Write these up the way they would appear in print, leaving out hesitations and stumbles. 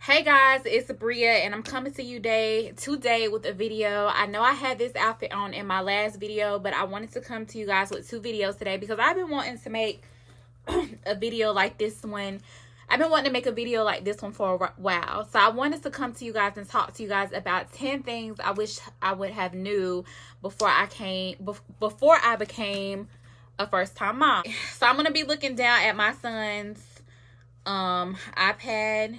Hey guys, it's Bria and I'm coming to you today with a video. I know I had this outfit on in my last video, but I wanted to come to you guys with two videos today because I've been wanting to make a video like this one. I've been wanting to make a video like this one for a while. So I wanted to come to you guys and talk to you guys about 10 things I wish I would have knew before I became a first-time mom. So I'm going to be looking down at my son's iPad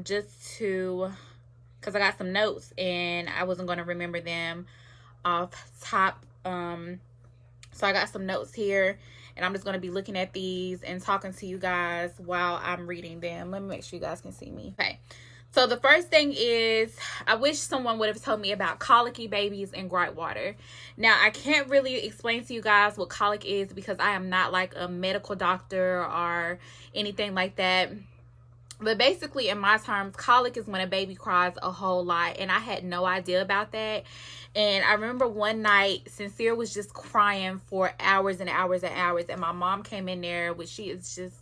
because I got some notes and I wasn't going to remember them off top. So I got some notes here and I'm just going to be looking at these and talking to you guys while I'm reading them. Let me make sure you guys can see me. Okay. So the first thing is, I wish someone would have told me about colicky babies and gripe water. Now, I can't really explain to you guys what colic is because I am not like a medical doctor or anything like that. But basically, in my terms, colic is when a baby cries a whole lot. And I had no idea about that. And I remember one night, Sincere was just crying for hours and hours and hours. And my mom came in there, which she is just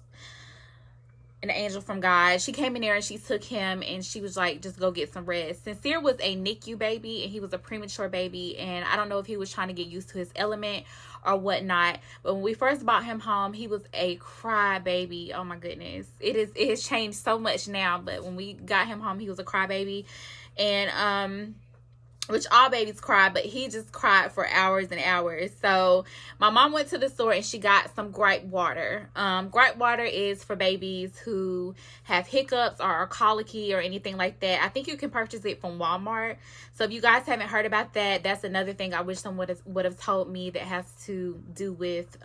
an angel from God. She came in there and she took him and she was like, just go get some rest. Sincere was a NICU baby and he was a premature baby. And I don't know if he was trying to get used to his element or whatnot, but when we first brought him home, he was a cry baby. Oh my goodness, it has changed so much now, but when we got him home, he was a cry baby. And which all babies cry, but he just cried for hours and hours. So my mom went to the store and she got some gripe water. Gripe water is for babies who have hiccups or are colicky or anything like that. I think you can purchase it from Walmart. So if you guys haven't heard about that, that's another thing I wish someone would have told me that has to do with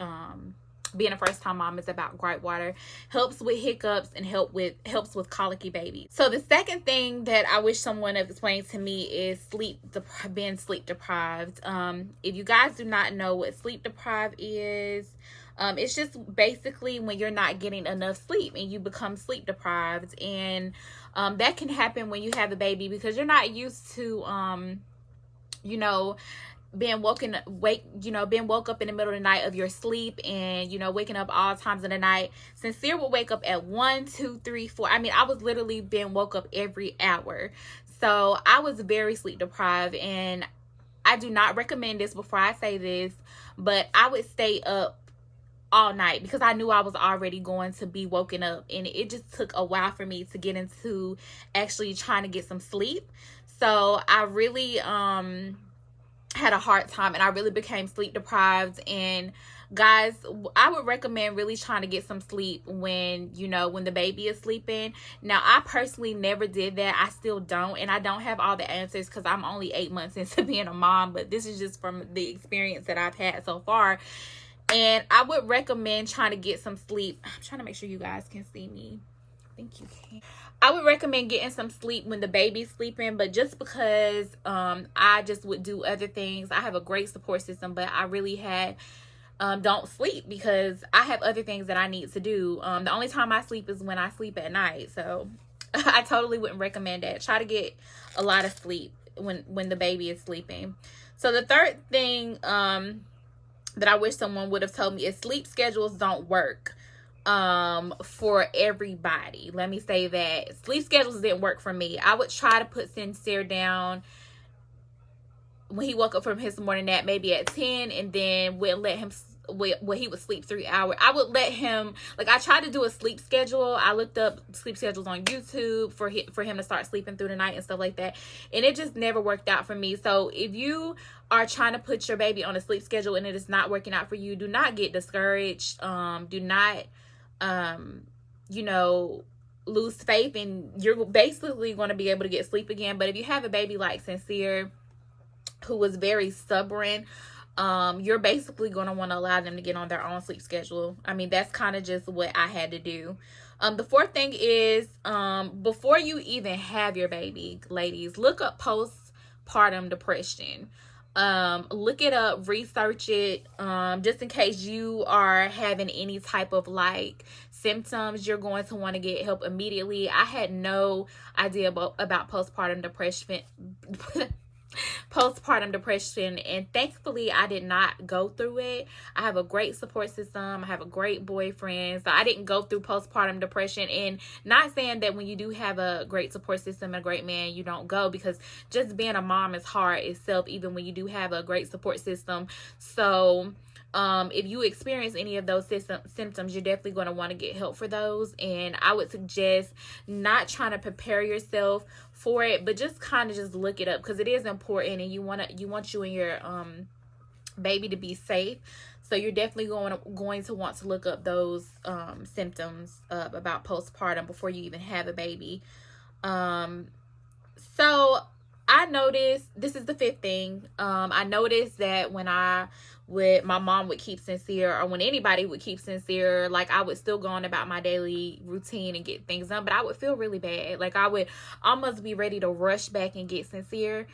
being a first-time mom, is about gripe water. Helps with hiccups and helps with colicky babies. So the second thing that I wish someone had explained to me is being sleep deprived. If you guys do not know what sleep deprived is, it's just basically when you're not getting enough sleep and you become sleep deprived. And that can happen when you have a baby because you're not used to being woke up in the middle of the night of your sleep and waking up all times of the night. Sincere would wake up at 1, 2, 3, 4. I mean, I was literally being woke up every hour. So I was very sleep deprived, and I do not recommend this before I say this, but I would stay up all night because I knew I was already going to be woken up, and it just took a while for me to get into actually trying to get some sleep. So I really had a hard time and I really became sleep deprived. And guys, I would recommend really trying to get some sleep when the baby is sleeping. Now, I personally never did that. I still don't, and I don't have all the answers because I'm only 8 months into being a mom, but this is just from the experience that I've had so far. And I would recommend trying to get some sleep. I'm trying to make sure you guys can see me. I think you can. I would recommend getting some sleep when the baby's sleeping, but just because I just would do other things. I have a great support system, but I really don't sleep because I have other things that I need to do. The only time I sleep is when I sleep at night. So I totally wouldn't recommend that. Try to get a lot of sleep when the baby is sleeping. So the third thing that I wish someone would have told me is sleep schedules don't work for everybody. Let me say that sleep schedules didn't work for me. I would try to put Sincere down when he woke up from his morning nap, maybe at 10, and then would let him he would sleep 3 hours. I would let him, I tried to do a sleep schedule. I looked up sleep schedules on YouTube for him to start sleeping through the night and stuff like that, and it just never worked out for me. So if you are trying to put your baby on a sleep schedule and it is not working out for you, do not get discouraged. Do not lose faith, and you're basically going to be able to get sleep again. But if you have a baby like Sincere, who was very stubborn, you're basically going to want to allow them to get on their own sleep schedule. I mean, that's kind of just what I had to do. The fourth thing is, before you even have your baby, ladies, look up postpartum depression. Look it up, research it, just in case you are having any type of symptoms. You're going to want to get help immediately. I had no idea about postpartum depression postpartum depression, and thankfully I did not go through it. I have a great support system. I have a great boyfriend, so I didn't go through postpartum depression. And not saying that when you do have a great support system and a great man, you don't go, because just being a mom is hard itself, even when you do have a great support system. So if you experience any of those symptoms, you're definitely going to want to get help for those. And I would suggest not trying to prepare yourself for it, but just kind of just look it up, because it is important, and you want you and your baby to be safe. So you're definitely going to want to look up those symptoms about postpartum before you even have a baby. So I noticed, this is the fifth thing, I noticed that when my mom would keep Sincere, or when anybody would keep Sincere, like I would still go on about my daily routine and get things done, but I would feel really bad. Like I would almost be ready to rush back and get Sincere.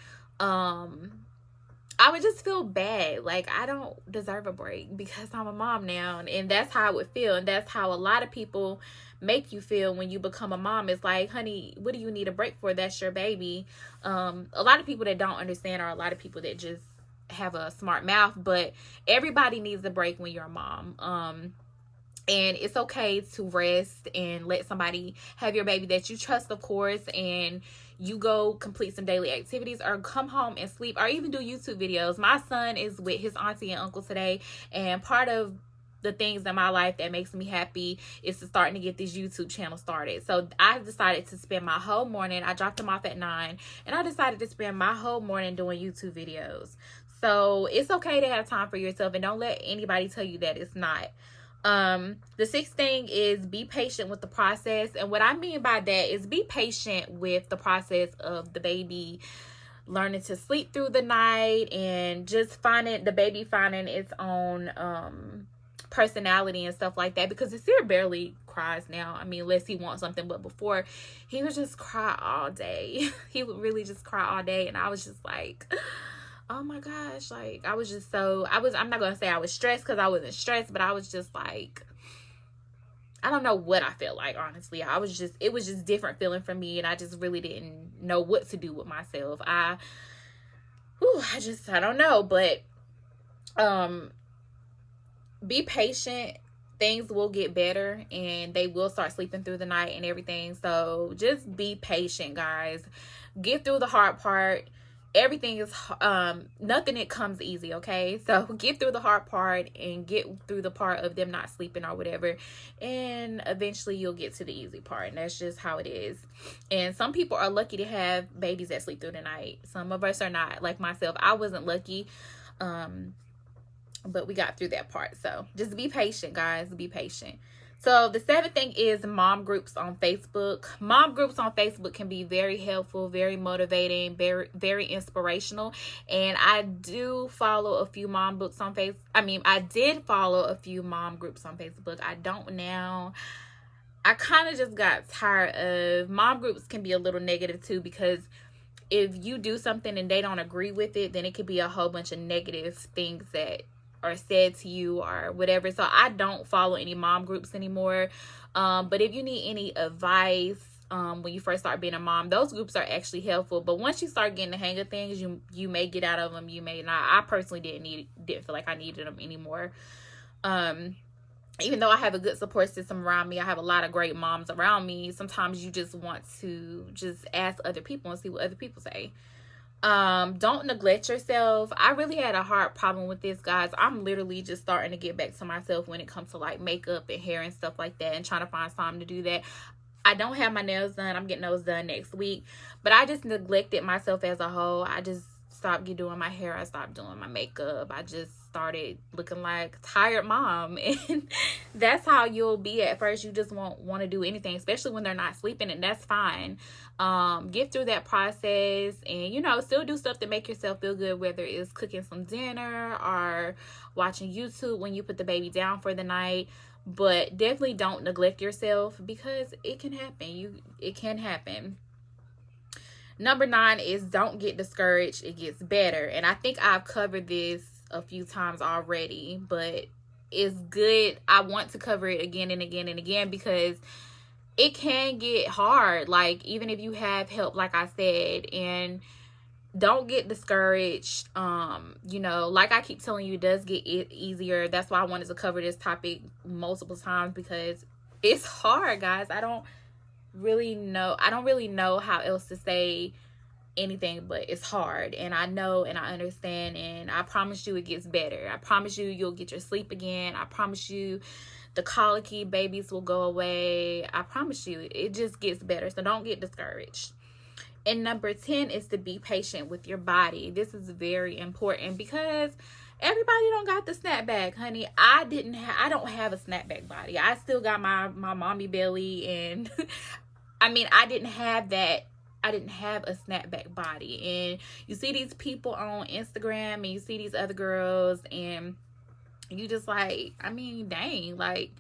I would just feel bad. Like I don't deserve a break because I'm a mom now. And that's how I would feel. And that's how a lot of people make you feel when you become a mom. It's like, honey, what do you need a break for? That's your baby. A lot of people that don't understand are a lot of people that just have a smart mouth, but everybody needs a break when you're a mom. And it's okay to rest and let somebody have your baby that you trust, of course, and you go complete some daily activities, or come home and sleep, or even do YouTube videos. My son is with his auntie and uncle today, and part of the things in my life that makes me happy is to starting to get this YouTube channel started. So I decided to spend my whole morning, I dropped him off at 9, and I decided to spend my whole morning doing YouTube videos. So it's okay to have time for yourself, and don't let anybody tell you that it's not. The sixth thing is be patient with the process. And what I mean by that is be patient with the process of the baby learning to sleep through the night, and just the baby finding its own personality and stuff like that, because Sincere barely cries now. I mean, unless he wants something, but before he would just cry all day. He would really just cry all day, and I was just like, oh my gosh, like I'm not gonna say I was stressed, because I wasn't stressed, but I was just like, I don't know what I felt like, honestly. It was just different feeling for me, and I just really didn't know what to do with myself. I don't know, but be patient. Things will get better, and they will start sleeping through the night and everything. So just be patient, guys. Get through the hard part. Everything is nothing, it comes easy, okay? So get through the hard part and get through the part of them not sleeping or whatever, and eventually you'll get to the easy part. And that's just how it is. And some people are lucky to have babies that sleep through the night. Some of us are not, like myself. I wasn't lucky, but we got through that part. So just be patient, guys. Be patient. So the seventh thing is mom groups on Facebook. Mom groups on Facebook can be very helpful, very motivating, very, very inspirational. And I do follow a few mom groups on Facebook. I did follow a few mom groups on Facebook. I don't now. I kind of just got tired of mom groups. Can be a little negative too, because if you do something and they don't agree with it, then it could be a whole bunch of negative things that are said to you or whatever. So I don't follow any mom groups anymore. But if you need any advice when you first start being a mom, those groups are actually helpful. But once you start getting the hang of things, you may get out of them, you may not. I personally didn't feel like I needed them anymore. Even though I have a good support system around me, I have a lot of great moms around me, sometimes you just want to just ask other people and see what other people say. Don't neglect yourself. I really had a hard problem with this, guys. I'm literally just starting to get back to myself when it comes to like makeup and hair and stuff like that, and trying to find time to do that. I don't have my nails done. I'm getting those done next week, but I just neglected myself as a whole. I just stopped doing my hair. I stopped doing my makeup. I just started looking like a tired mom, and that's how you'll be at first. You just won't want to do anything, especially when they're not sleeping, and that's fine. Get through that process, and still do stuff to make yourself feel good, whether it's cooking some dinner or watching YouTube when you put the baby down for the night. But definitely don't neglect yourself, because it can happen. It can happen. Number 9 is don't get discouraged. It gets better. And I think I've covered this a few times already, but it's good. I want to cover it again and again and again, because it can get hard. Like, even if you have help, like I said, and don't get discouraged. You know, like I keep telling you, it does get easier. That's why I wanted to cover this topic multiple times, because it's hard, guys. I don't really know how else to say anything, but it's hard. And I know and I understand, and I promise you it gets better. I promise you you'll get your sleep again. I promise you the colicky babies will go away. I promise you it just gets better. So don't get discouraged. And number 10 is to be patient with your body. This is very important, because everybody don't got the snapback, honey. I don't have a snapback body. I still got my mommy belly, and I mean, I didn't have that. I didn't have a snapback body. And you see these people on Instagram, and you see these other girls, and you just like, I mean, dang, like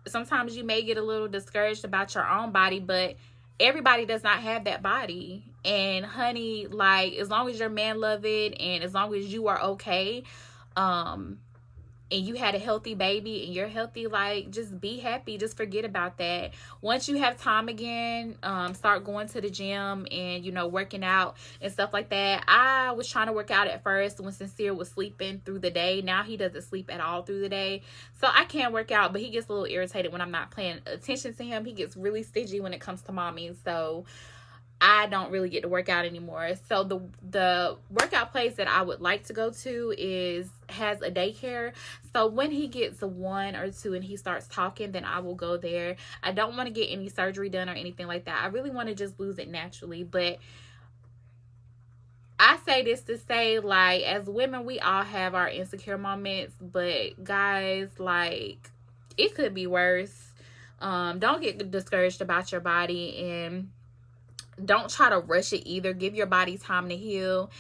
sometimes you may get a little discouraged about your own body, but everybody does not have that body. And honey, like, as long as your man love it, and as long as you are okay, and you had a healthy baby and you're healthy, like, just be happy. Just forget about that. Once you have time again, start going to the gym and, you know, working out and stuff like that. I was trying to work out at first when Sincere was sleeping through the day. Now he doesn't sleep at all through the day, so I can work out, but he gets a little irritated when I'm not paying attention to him. He gets really stingy when it comes to mommy, so I don't really get to work out anymore. So the workout place that I would like to go to has a daycare. So when he gets a 1 or 2 and he starts talking, then I will go there. I don't want to get any surgery done or anything like that. I really want to just lose it naturally. But I say this to say, like, as women, we all have our insecure moments. But guys, like, it could be worse. Don't get discouraged about your body, and don't try to rush it either. Give your body time to heal.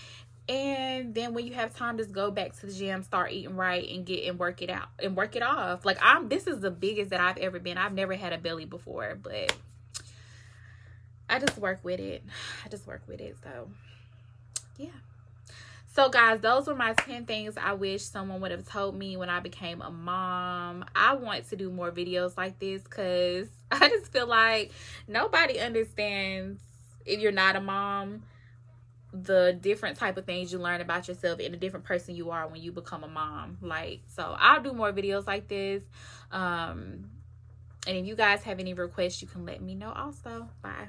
And then when you have time, just go back to the gym, start eating right, and work it out and work it off. Like, this is the biggest that I've ever been. I've never had a belly before, but I just work with it. So yeah. So guys, those were my 10 things I wish someone would have told me when I became a mom. I want to do more videos like this, because I just feel like nobody understands, if you're not a mom, the different type of things you learn about yourself and the different person you are when you become a mom. Like, so I'll do more videos like this. And if you guys have any requests, you can let me know also. Bye.